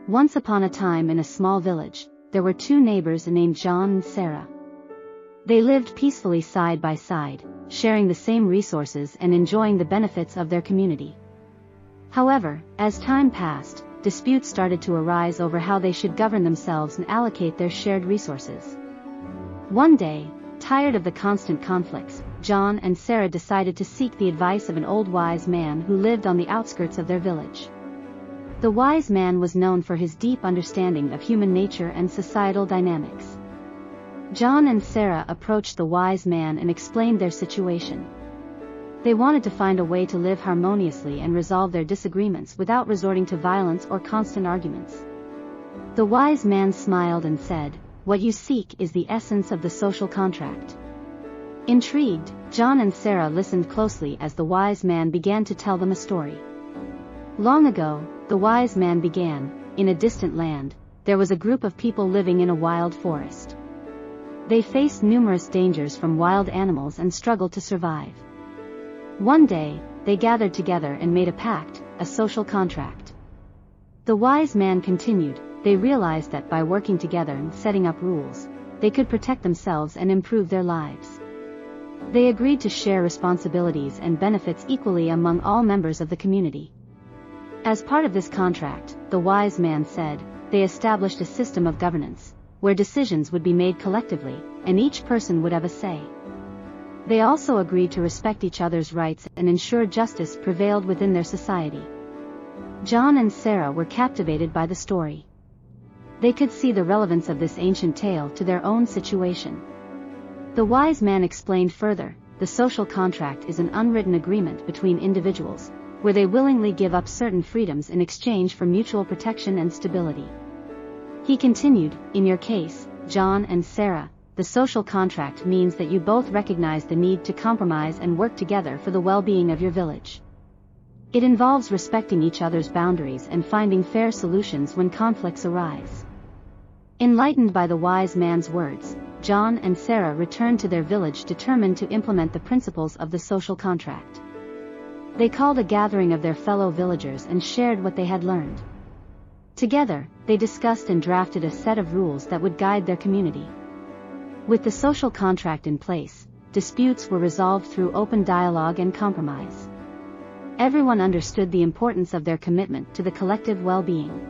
Once upon a time in a small village, there were two neighbors named John and Sarah. They lived peacefully side by side, sharing the same resources and enjoying the benefits of their community. However, as time passed, disputes started to arise over how they should govern themselves and allocate their shared resources. One day, tired of the constant conflicts, John and Sarah decided to seek the advice of an old wise man who lived on the outskirts of their village. The wise man was known for his deep understanding of human nature and societal dynamics. John and Sarah approached the wise man and explained their situation. They wanted to find a way to live harmoniously and resolve their disagreements without resorting to violence or constant arguments. The wise man smiled and said, "What you seek is the essence of the social contract." Intrigued, John and Sarah listened closely as the wise man began to tell them a story. Long ago, the wise man began, in a distant land, there was a group of people living in a wild forest. They faced numerous dangers from wild animals and struggled to survive. One day, they gathered together and made a pact, a social contract. The wise man continued, they realized that by working together and setting up rules, they could protect themselves and improve their lives. They agreed to share responsibilities and benefits equally among all members of the community. As part of this contract, the wise man said, they established a system of governance, where decisions would be made collectively, and each person would have a say. They also agreed to respect each other's rights and ensure justice prevailed within their society. John and Sarah were captivated by the story. They could see the relevance of this ancient tale to their own situation. The wise man explained further, the social contract is an unwritten agreement between individuals, where they willingly give up certain freedoms in exchange for mutual protection and stability. He continued, in your case, John and Sarah, the social contract means that you both recognize the need to compromise and work together for the well-being of your village. It involves respecting each other's boundaries and finding fair solutions when conflicts arise. Enlightened by the wise man's words, John and Sarah returned to their village determined to implement the principles of the social contract. They called a gathering of their fellow villagers and shared what they had learned. Together, they discussed and drafted a set of rules that would guide their community. With the social contract in place, disputes were resolved through open dialogue and compromise. Everyone understood the importance of their commitment to the collective well-being.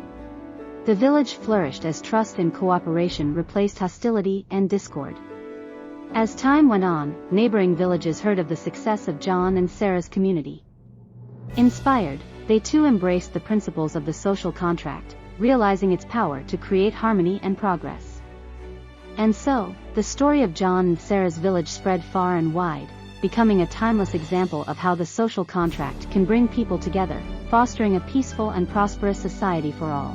The village flourished as trust and cooperation replaced hostility and discord. As time went on, neighboring villages heard of the success of John and Sarah's community. Inspired, they too embraced the principles of the social contract, realizing its power to create harmony and progress. And so, the story of John and Sarah's village spread far and wide, becoming a timeless example of how the social contract can bring people together, fostering a peaceful and prosperous society for all.